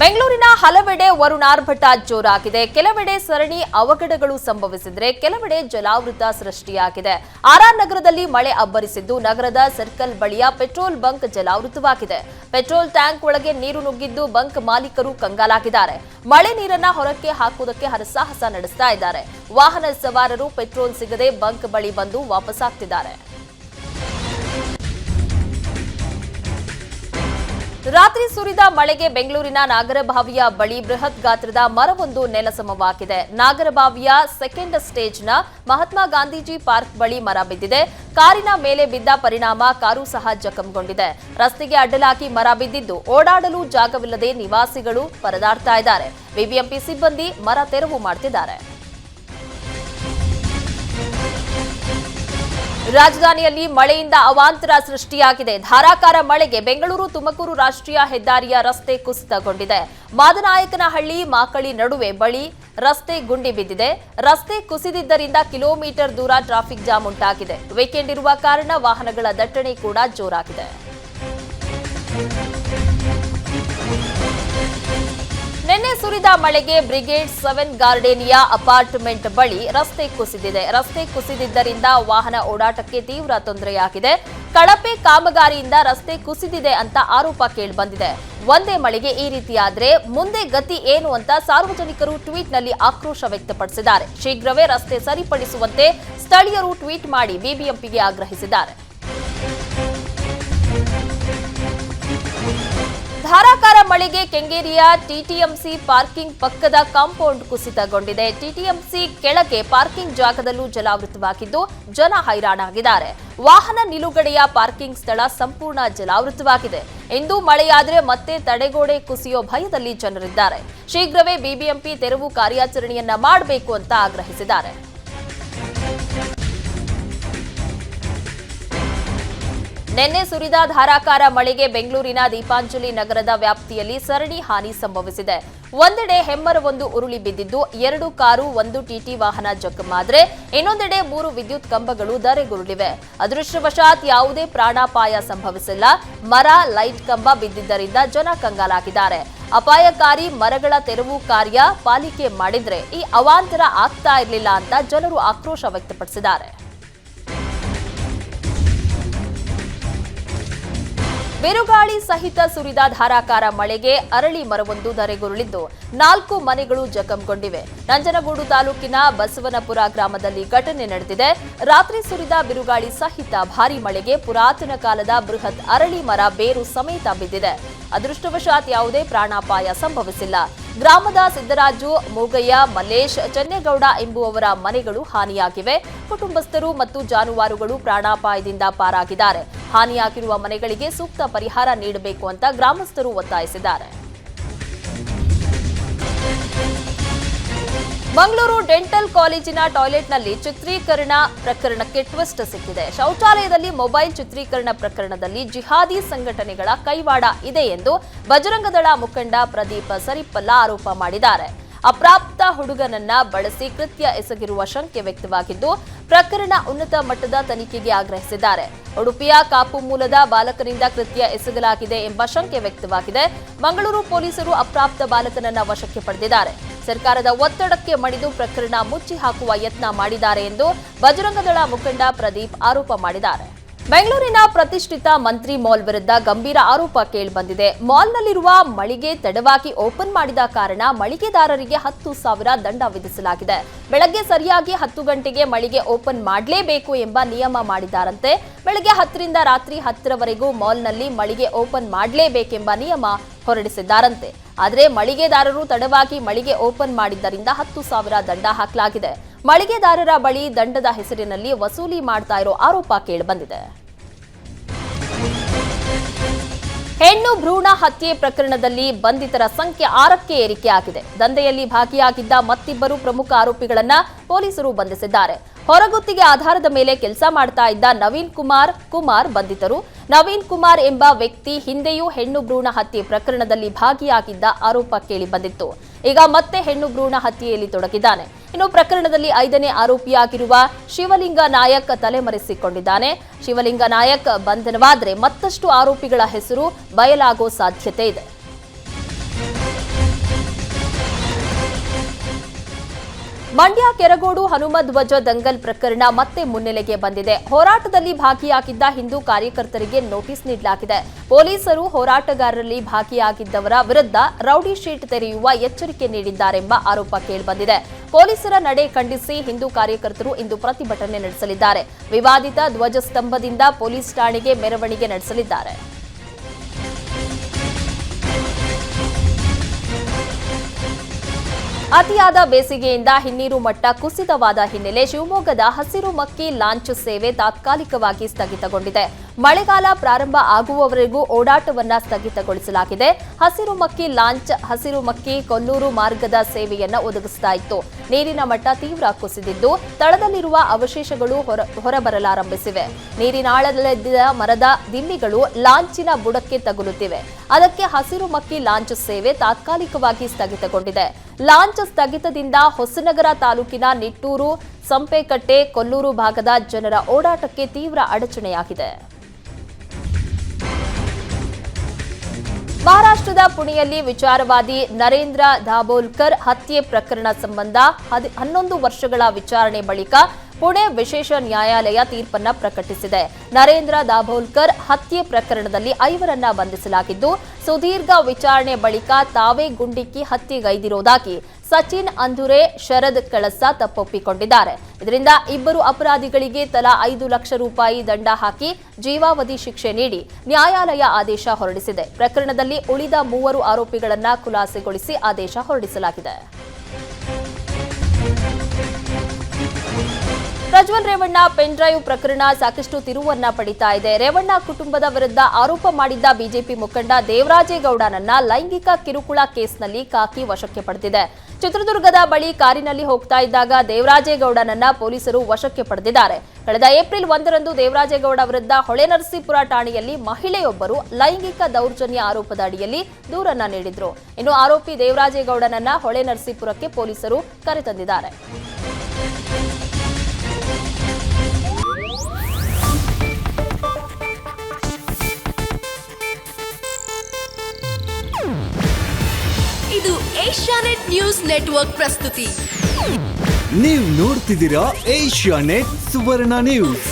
ಬೆಂಗಳೂರಿನ ಹಲವೆಡೆ ವರುಣಾರ್ಭಟ ಜೋರಾಗಿದೆ. ಕೆಲವೆಡೆ ಸರಣಿ ಅವಘಡಗಳು ಸಂಭವಿಸಿದ್ರೆ ಕೆಲವೆಡೆ ಜಲಾವೃತ ಸೃಷ್ಟಿಯಾಗಿದೆ. ಆರ್ಆರ್ ನಗರದಲ್ಲಿ ಮಳೆ ಅಬ್ಬರಿಸಿದ್ದು ನಗರದ ಸರ್ಕಲ್ ಬಳಿಯ ಪೆಟ್ರೋಲ್ ಬಂಕ್ ಜಲಾವೃತವಾಗಿದೆ. ಪೆಟ್ರೋಲ್ ಟ್ಯಾಂಕ್ ಒಳಗೆ ನೀರು ನುಗ್ಗಿದ್ದು ಬಂಕ್ ಮಾಲೀಕರು ಕಂಗಾಲಾಗಿದ್ದಾರೆ. ಮಳೆ ನೀರನ್ನ ಹೊರಕ್ಕೆ ಹಾಕುವುದಕ್ಕೆ ಹರಸಾಹಸ ನಡೆಸ್ತಾ ಇದ್ದಾರೆ. ವಾಹನ ಸವಾರರು ಪೆಟ್ರೋಲ್ ಸಿಗದೆ ಬಂಕ್ ಬಳಿ ಬಂದು ವಾಪಸ್ಸಾಗ್ತಿದ್ದಾರೆ. ರಾತ್ರಿ ಸುರಿದ ಮಳೆಗೆ ಬೆಂಗಳೂರಿನ ನಾಗರಬಾವಿಯ ಬಳಿ ಬೃಹತ್ ಗಾತ್ರದ ಮರವೊಂದು ನೆಲಸಮವಾಗಿದೆ. ನಾಗರಬಾವಿಯ ಸೆಕೆಂಡ್ ಸ್ಟೇಜ್ನ ಮಹಾತ್ಮ ಗಾಂಧೀಜಿ ಪಾರ್ಕ್ ಬಳಿ ಮರ ಬಿದ್ದಿದೆ. ಕಾರಿನ ಮೇಲೆ ಬಿದ್ದ ಪರಿಣಾಮ ಕಾರು ಸಹ ಜಖಂಗೊಂಡಿದೆ. ರಸ್ತೆಗೆ ಅಡ್ಡಲಾಗಿ ಮರ ಬಿದ್ದಿದ್ದು ಓಡಾಡಲು ಜಾಗವಿಲ್ಲದೆ ನಿವಾಸಿಗಳು ಪರದಾಡ್ತಾ ಇದ್ದಾರೆ. ಬಿಬಿಎಂಪಿ ಸಿಬ್ಬಂದಿ ಮರ ತೆರವು ಮಾಡ್ತಿದ್ದಾರೆ. ರಾಜಧಾನಿಯಲ್ಲಿ ಮಳೆಯಿಂದ ಅವಾಂತರ ಸೃಷ್ಟಿಯಾಗಿದೆ. ಧಾರಾಕಾರ ಮಳೆಗೆ ಬೆಂಗಳೂರು ತುಮಕೂರು ರಾಷ್ಟ್ರೀಯ ಹೆದ್ದಾರಿಯ ರಸ್ತೆ ಕುಸಿತಗೊಂಡಿದೆ. ಮಾದನಾಯಕನಹಳ್ಳಿ ಮಾಕಳಿ ನಡುವೆ ಬಳಿ ರಸ್ತೆ ಗುಂಡಿ ಬಿದ್ದಿದೆ. ರಸ್ತೆ ಕುಸಿದಿದ್ದರಿಂದ ಕಿಲೋಮೀಟರ್ ದೂರ ಟ್ರಾಫಿಕ್ ಜಾಮ್ ಉಂಟಾಗಿದೆ. ವೀಕೆಂಡ್ ಇರುವ ಕಾರಣ ವಾಹನಗಳ ದಟ್ಟಣೆ ಕೂಡ ಜೋರಾಗಿದೆ. ನಿನ್ನೆ ಸುರಿದ ಮಳೆಗೆ ಬ್ರಿಗೇಡ್ 7 ಗಾರ್ಡೇನಿಯಾ ಅಪಾರ್ಟ್ಮೆಂಟ್ ಬಳಿ ರಸ್ತೆ ಕುಸಿದಿದೆ. ರಸ್ತೆ ಕುಸಿದಿದ್ದರಿಂದ ವಾಹನ ಓಡಾಟಕ್ಕೆ ತೀವ್ರ ತೊಂದರೆಯಾಗಿದೆ. ಕಳಪೆ ಕಾಮಗಾರಿಯಿಂದ ರಸ್ತೆ ಕುಸಿದಿದೆ ಅಂತ ಆರೋಪ ಕೇಳಿಬಂದಿದೆ. ಒಂದೇ ಮಳೆಗೆ ಈ ರೀತಿಯಾದ್ರೆ ಮುಂದೆ ಗತಿ ಏನು ಅಂತ ಸಾರ್ವಜನಿಕರು ಟ್ವೀಟ್ನಲ್ಲಿ ಆಕ್ರೋಶ ವ್ಯಕ್ತಪಡಿಸಿದ್ದಾರೆ. ಶೀಘ್ರವೇ ರಸ್ತೆ ಸರಿಪಡಿಸುವಂತೆ ಸ್ಥಳೀಯರು ಟ್ವೀಟ್ ಮಾಡಿ ಬಿಬಿಎಂಪಿಗೆ ಆಗ್ರಹಿಸಿದ್ದಾರೆ. ಧಾರಾಕಾರ ಮಳೆಗೆ ಕೆಂಗೇರಿಯ ಟಿಟಿಎಂಸಿ ಪಾರ್ಕಿಂಗ್ ಪಕ್ಕದ ಕಾಂಪೌಂಡ್ ಕುಸಿತಗೊಂಡಿದೆ. ಟಿಟಿಎಂಸಿ ಕೆಳಗೆ ಪಾರ್ಕಿಂಗ್ ಜಾಗದಲ್ಲೂ ಜಲಾವೃತವಾಗಿದ್ದು ಜನ ಹೈರಾಣಾಗಿದ್ದಾರೆ. ವಾಹನ ನಿಲುಗಡೆಯ ಪಾರ್ಕಿಂಗ್ ಸ್ಥಳ ಸಂಪೂರ್ಣ ಜಲಾವೃತವಾಗಿದೆ. ಇಂದು ಮಳೆಯಾದರೆ ಮತ್ತೆ ತಡೆಗೋಡೆ ಕುಸಿಯೋ ಭಯದಲ್ಲಿ ಜನರಿದ್ದಾರೆ. ಶೀಘ್ರವೇ ಬಿಬಿಎಂಪಿ ತೆರವು ಕಾರ್ಯಾಚರಣೆಯನ್ನ ಮಾಡಬೇಕು ಅಂತ ಆಗ್ರಹಿಸಿದ್ದಾರೆ. ನಿನ್ನೆ ಸುರಿದ ಧಾರಾಕಾರ ಮಳೆಗೆ ಬೆಂಗಳೂರಿನ ದೀಪಾಂಜಲಿ ನಗರದ ವ್ಯಾಪ್ತಿಯಲ್ಲಿ ಸರಣಿ ಹಾನಿ ಸಂಭವಿಸಿದೆ. ಒಂದೆಡೆ ಹೆಮ್ಮರವೊಂದು ಉರುಳಿ ಬಿದ್ದಿದ್ದು 2 ಕಾರು 1 ಟಿಟಿ ವಾಹನ ಜಖಮಾದ್ರೆ ಇನ್ನೊಂದೆಡೆ 3 ವಿದ್ಯುತ್ ಕಂಬಗಳು ಧರೆಗುರುಳಿವೆ. ಅದೃಷ್ಟವಶಾತ್ ಯಾವುದೇ ಪ್ರಾಣಾಪಾಯ ಸಂಭವಿಸಿಲ್ಲ. ಮರ, ಲೈಟ್ ಕಂಬ ಬಿದ್ದಿದ್ದರಿಂದ ಜನ ಕಂಗಾಲಾಗಿದ್ದಾರೆ. ಅಪಾಯಕಾರಿ ಮರಗಳ ತೆರವು ಕಾರ್ಯ ಪಾಲಿಕೆ ಮಾಡಿದ್ರೆ ಈ ಅವಾಂತರ ಆಗ್ತಾ ಇರಲಿಲ್ಲ ಅಂತ ಜನರು ಆಕ್ರೋಶ ವ್ಯಕ್ತಪಡಿಸಿದ್ದಾರೆ. ಬಿರುಗಾಳಿ ಸಹಿತ ಸುರಿದ ಧಾರಾಕಾರ ಮಳೆಗೆ ಅರಳಿ ಮರವೊಂದು ಧರೆಗುರುಳಿದ್ದು 4 ಮನೆಗಳು ಜಖಂಗೊಂಡಿವೆ. ನಂಜನಗೂಡು ತಾಲೂಕಿನ ಬಸವನಪುರ ಗ್ರಾಮದಲ್ಲಿ ಘಟನೆ ನಡೆದಿದೆ. ರಾತ್ರಿ ಸುರಿದ ಬಿರುಗಾಳಿ ಸಹಿತ ಭಾರೀ ಮಳೆಗೆ ಪುರಾತನ ಕಾಲದ ಬೃಹತ್ ಅರಳಿ ಮರ ಬೇರು ಸಮೇತ ಬಿದ್ದಿದೆ. ಅದೃಷ್ಟವಶಾತ್ ಯಾವುದೇ ಪ್ರಾಣಾಪಾಯ ಸಂಭವಿಸಿಲ್ಲ. ಗ್ರಾಮದ ಸಿದ್ದರಾಜು, ಮೂಗಯ್ಯ, ಮಲ್ಲೇಶ್, ಚೆನ್ನೇಗೌಡ ಎಂಬುವವರ ಮನೆಗಳು ಹಾನಿಯಾಗಿವೆ. ಕುಟುಂಬಸ್ಥರು ಮತ್ತು ಜಾನುವಾರುಗಳು ಪ್ರಾಣಾಪಾಯದಿಂದ ಪಾರಾಗಿದ್ದಾರೆ. ಹಾನಿಯಾಗಿರುವ ಮನೆಗಳಿಗೆ ಸೂಕ್ತ ಪರಿಹಾರ ನೀಡಬೇಕು ಅಂತ ಗ್ರಾಮಸ್ಥರು ಒತ್ತಾಯಿಸಿದ್ದಾರೆ. ಮಂಗಳೂರು ಡೆಂಟಲ್ ಕಾಲೇಜಿನ ಟಾಯ್ಲೆಟ್ನಲ್ಲಿ ಚಿತ್ರೀಕರಣ ಪ್ರಕರಣಕ್ಕೆ ಟ್ವಿಸ್ಟ್ ಸಿಕ್ಕಿದೆ. ಶೌಚಾಲಯದಲ್ಲಿ ಮೊಬೈಲ್ ಚಿತ್ರೀಕರಣ ಪ್ರಕರಣದಲ್ಲಿ ಜಿಹಾದಿ ಸಂಘಟನೆಗಳ ಕೈವಾಡ ಇದೆ ಎಂದು ಬಜರಂಗದಳ ಮುಖಂಡ ಪ್ರದೀಪ್ ಸರಿಪಲ್ಲ ಆರೋಪ ಮಾಡಿದ್ದಾರೆ. ಅಪ್ರಾಪ್ತ ಹುಡುಗನನ್ನ ಬಳಸಿ ಕೃತ್ಯ ಎಸಗಿರುವ ಶಂಕೆ ವ್ಯಕ್ತವಾಗಿದ್ದು ಪ್ರಕರಣ ಉನ್ನತ ಮಟ್ಟದ ತನಿಖೆಗೆ ಆಗ್ರಹಿಸಿದ್ದಾರೆ. ಉಡುಪಿಯ ಕಾಪು ಮೂಲದ ಬಾಲಕನಿಂದ ಕೃತ್ಯ ಎಸಗಲಾಗಿದೆ ಎಂಬ ಶಂಕೆ ವ್ಯಕ್ತವಾಗಿದೆ. ಮಂಗಳೂರು ಪೊಲೀಸರು ಅಪ್ರಾಪ್ತ ಬಾಲಕನನ್ನ ವಶಕ್ಕೆ ಪಡೆದಿದ್ದಾರೆ. ಸರ್ಕಾರದ ಒತ್ತಡಕ್ಕೆ ಮಣಿದು ಪ್ರಕರಣ ಮುಚ್ಚಿ ಹಾಕುವ ಯತ್ನ ಮಾಡಿದ್ದಾರೆ ಎಂದು ಬಜರಂಗದಳ ಮುಖಂಡ ಪ್ರದೀಪ್ ಆರೋಪ ಮಾಡಿದ್ದಾರೆ. ಬೆಂಗಳೂರಿನ ಪ್ರತಿಷ್ಠಿತ ಮಂತ್ರಿ ಮಾಲ್ ವಿರುದ್ಧ ಗಂಭೀರ ಆರೋಪ ಕೇಳಿಬಂದಿದೆ. ಮಾಲ್ನಲ್ಲಿರುವ ಮಳಿಗೆ ತಡವಾಗಿ ಓಪನ್ ಮಾಡಿದ ಕಾರಣ ಮಳಿಗೆದಾರರಿಗೆ 10,000 ದಂಡ ವಿಧಿಸಲಾಗಿದೆ. ಬೆಳಗ್ಗೆ ಸರಿಯಾಗಿ 10 ಗಂಟೆಗೆ ಮಳಿಗೆ ಓಪನ್ ಮಾಡಲೇಬೇಕು ಎಂಬ ನಿಯಮ ಮಾಡಿದ್ದಾರಂತೆ. ಬೆಳಗ್ಗೆ 10 ರಿಂದ ರಾತ್ರಿ 10ರವರೆಗೂ ಮಾಲ್ನಲ್ಲಿ ಮಳಿಗೆ ಓಪನ್ ಮಾಡಲೇಬೇಕೆಂಬ ನಿಯಮ ಹೊರಡಿಸಿದ್ದಾರಂತೆ. ಆದರೆ ಮಳಿಗೆದಾರರು ತಡವಾಗಿ ಮಳಿಗೆ ಓಪನ್ ಮಾಡಿದ್ದರಿಂದ 10,000 ದಂಡ ಹಾಕಲಾಗಿದೆ. ಮಳಿಗೆದಾರರ ಬಳಿ ದಂಡದ ಹೆಸರಿನಲ್ಲಿ ವಸೂಲಿ ಮಾಡ್ತಾ ಇರೋ ಆರೋಪ ಕೇಳಿಬಂದಿದೆ. ಹೆಣ್ಣು ಭ್ರೂಣ ಹತ್ಯೆ ಪ್ರಕರಣದಲ್ಲಿ ಬಂಧಿತರ ಸಂಖ್ಯೆ 6ಕ್ಕೆ ಏರಿಕೆಯಾಗಿದೆ. ದಂಧೆಯಲ್ಲಿ ಭಾಗಿಯಾಗಿದ್ದ ಮತ್ತಿಬ್ಬರು ಪ್ರಮುಖ ಆರೋಪಿಗಳನ್ನ ಪೊಲೀಸರು ಬಂಧಿಸಿದ್ದಾರೆ. ಹೊರಗುತ್ತಿಗೆ ಆಧಾರದ ಮೇಲೆ ಕೆಲಸ ಮಾಡ್ತಾ ಇದ್ದ ನವೀನ್ ಕುಮಾರ್ ಬಂಧಿತರು. ನವೀನ್ ಕುಮಾರ್ ಎಂಬ ವ್ಯಕ್ತಿ ಹಿಂದೆಯೂ ಹೆಣ್ಣು ಭ್ರೂಣ ಹತ್ಯೆ ಪ್ರಕರಣದಲ್ಲಿ ಭಾಗಿಯಾಗಿದ್ದ ಆರೋಪ ಕೇಳಿಬಂದಿತ್ತು. ಈಗ ಮತ್ತೆ ಹೆಣ್ಣು ಭ್ರೂಣ ಹತ್ಯೆಯಲ್ಲಿ ತೊಡಗಿದ್ದಾನೆ. ಇನ್ನು ಪ್ರಕರಣದಲ್ಲಿ 5ನೇ ಆರೋಪಿಯಾಗಿರುವ ಶಿವಲಿಂಗ ನಾಯಕ್ ತಲೆಮರೆಸಿಕೊಂಡಿದ್ದಾನೆ. ಶಿವಲಿಂಗ ನಾಯಕ್ ಬಂಧನವಾದರೆ ಮತ್ತಷ್ಟು ಆರೋಪಿಗಳ ಹೆಸರು ಬಯಲಾಗೋ ಸಾಧ್ಯತೆ ಇದೆ. ಮಂಡ್ಯ ಕೆರಗೋಡು ಹನುಮಧ್ವಜ ದಂಗಲ್ ಪ್ರಕರಣ ಮತ್ತೆ ಮುನ್ನೆಲೆಗೆ ಬಂದಿದೆ. ಹೋರಾಟದಲ್ಲಿ ಭಾಗಿಯಾಗಿದ್ದ ಹಿಂದೂ ಕಾರ್ಯಕರ್ತರಿಗೆ ನೋಟಿಸ್ ನೀಡಲಾಗಿದೆ. ಪೊಲೀಸರು ಹೋರಾಟಗಾರರಲ್ಲಿ ಭಾಗಿಯಾಗಿದ್ದವರ ವಿರುದ್ಧ ರೌಡಿ ಶೀಟ್ ತೆರೆಯುವ ಎಚ್ಚರಿಕೆ ನೀಡಿದ್ದಾರೆಂಬ ಆರೋಪ ಕೇಳಿಬಂದಿದೆ. ಪೊಲೀಸರ ನಡೆ ಖಂಡಿಸಿ ಹಿಂದೂ ಕಾರ್ಯಕರ್ತರು ಇಂದು ಪ್ರತಿಭಟನೆ ನಡೆಸಲಿದ್ದಾರೆ. ವಿವಾದಿತ ಧ್ವಜಸ್ತಂಭದಿಂದ ಪೊಲೀಸ್ ಠಾಣೆಗೆ ಮೆರವಣಿಗೆ ನಡೆಸಲಿದ್ದಾರೆ. ಅತಿಯಾದ ಬೇಸಿಗೆಯಿಂದ ಹಿನ್ನೀರು ಮಟ್ಟ ಕುಸಿತವಾದ ಹಿನ್ನೆಲೆ ಶಿವಮೊಗ್ಗದ ಹಸಿರು ಮಕ್ಕಿ ಲಾಂಚ್ ಸೇವೆ ತಾತ್ಕಾಲಿಕವಾಗಿ ಸ್ಥಗಿತಗೊಂಡಿದೆ. ಮಳೆಗಾಲ ಪ್ರಾರಂಭ ಆಗುವವರೆಗೂ ಓಡಾಟವನ್ನ ಸ್ಥಗಿತಗೊಳಿಸಲಾಗಿದೆ. ಹಸಿರು ಮಕ್ಕಿ ಲಾಂಚ್ ಹಸಿರು ಮಕ್ಕಿ ಕೊಲ್ಲೂರು ಮಾರ್ಗದ ಸೇವೆಯನ್ನ ಒದಗಿಸ್ತಾ ಇತ್ತು. ನೀರಿನ ಮಟ್ಟ ತೀವ್ರ ಕುಸಿದಿದ್ದು ತಳದಲ್ಲಿರುವ ಅವಶೇಷಗಳು ಹೊರಬರಲಾರಂಭಿಸಿವೆ. ನೀರಿನಾಳದಲ್ಲಿದ್ದ ಮರದ ದಿಮ್ಮಿಗಳು ಲಾಂಚಿನ ಬುಡಕ್ಕೆ ತಗುಲುತ್ತಿವೆ. ಅದಕ್ಕೆ ಹಸಿರು ಮಕ್ಕಿ ಲಾಂಚ್ ಸೇವೆ ತಾತ್ಕಾಲಿಕವಾಗಿ ಸ್ಥಗಿತಗೊಂಡಿದೆ. ಲಾಂಚ್ ಸ್ಥಗಿತದಿಂದ ಹೊಸನಗರ ತಾಲೂಕಿನ ನಿಟ್ಟೂರು, ಸಂಪೆಕಟ್ಟೆ, ಕೊಲ್ಲೂರು ಭಾಗದ ಜನರ ಓಡಾಟಕ್ಕೆ ತೀವ್ರ ಅಡಚಣೆಯಾಗಿದೆ. ಮಹಾರಾಷ್ಟ್ರದ ಪುಣೆಯಲ್ಲಿ ವಿಚಾರವಾದಿ ನರೇಂದ್ರ ದಾಭೋಲ್ಕರ್ ಹತ್ಯೆ ಪ್ರಕರಣ ಸಂಬಂಧ 11 ವರ್ಷಗಳ ವಿಚಾರಣೆ ಬಳಿಕ ಪುಣೆ ವಿಶೇಷ ನ್ಯಾಯಾಲಯ ತೀರ್ಪನ್ನ ಪ್ರಕಟಿಸಿದೆ. ನರೇಂದ್ರ ದಾಭೋಲ್ಕರ್ ಹತ್ಯೆ ಪ್ರಕರಣದಲ್ಲಿ 5 ಬಂಧಿಸಲಾಗಿದ್ದು, ಸುದೀರ್ಘ ವಿಚಾರಣೆ ಬಳಿಕ ತಾವೇ ಗುಂಡಿಕ್ಕಿ ಹತ್ಯೆಗೈದಿರುವುದಾಗಿ ಸಚಿನ್ ಅಂದುರೆ, ಶರದ್ ಕಳಸ ತಪ್ಪೊಪ್ಪಿಕೊಂಡಿದ್ದಾರೆ. ಇದರಿಂದ ಇಬ್ಬರು ಅಪರಾಧಿಗಳಿಗೆ ತಲಾ 5 ಲಕ್ಷ ರೂಪಾಯಿ ದಂಡ ಹಾಕಿ ಜೀವಾವಧಿ ಶಿಕ್ಷೆ ನೀಡಿ ನ್ಯಾಯಾಲಯ ಆದೇಶ ಹೊರಡಿಸಿದೆ. ಪ್ರಕರಣದಲ್ಲಿ ಉಳಿದ 3 ಆರೋಪಿಗಳನ್ನು ಖುಲಾಸೆಗೊಳಿಸಿ ಆದೇಶ ಹೊರಡಿಸಲಾಗಿದೆ. ಪ್ರಜ್ವಲ್ ರೇವಣ್ಣ ಪೆನ್ ಡ್ರೈವ್ ಪ್ರಕರಣ ಸಾಕಷ್ಟು ತಿರುವನ್ನ ಪಡಿತಾ ಇದೆ. ರೇವಣ್ಣ ಕುಟುಂಬದ ವಿರುದ್ಧ ಆರೋಪ ಮಾಡಿದ್ದ ಬಿಜೆಪಿ ಮುಖಂಡ ದೇವರಾಜೇಗೌಡನನ್ನ ಲೈಂಗಿಕ ಕಿರುಕುಳ ಕೇಸ್ನಲ್ಲಿ ಕಾಕಿ ವಶಕ್ಕೆ ಪಡೆದಿದೆ. ಚಿತ್ರದುರ್ಗದ ಬಳಿ ಕಾರಿನಲ್ಲಿ ಹೋಗ್ತಾ ಇದ್ದಾಗ ದೇವರಾಜೇಗೌಡನನ್ನ ಪೊಲೀಸರು ವಶಕ್ಕೆ ಪಡೆದಿದ್ದಾರೆ. ಕಳೆದ ಏಪ್ರಿಲ್ 1ರಂದು ದೇವರಾಜೇಗೌಡ ವಿರುದ್ಧ ಹೊಳೆನರಸೀಪುರ ಠಾಣೆಯಲ್ಲಿ ಮಹಿಳೆಯೊಬ್ಬರು ಲೈಂಗಿಕ ದೌರ್ಜನ್ಯ ಆರೋಪದ ಅಡಿಯಲ್ಲಿ ದೂರನ್ನ ನೀಡಿದ್ರು. ಇನ್ನು ಆರೋಪಿ ದೇವರಾಜೇಗೌಡನನ್ನ ಹೊಳೆನರಸೀಪುರಕ್ಕೆ ಪೊಲೀಸರು ಕರೆತಂದಿದ್ದಾರೆ. ಇದು ಏಷ್ಯಾನೆಟ್ ನ್ಯೂಸ್ ನೆಟ್ವರ್ಕ್ ಪ್ರಸ್ತುತಿ. ನೀವು ನೋಡ್ತಿದ್ದೀರಾ ಏಷ್ಯಾನೆಟ್ ಸುವರ್ಣ ನ್ಯೂಸ್.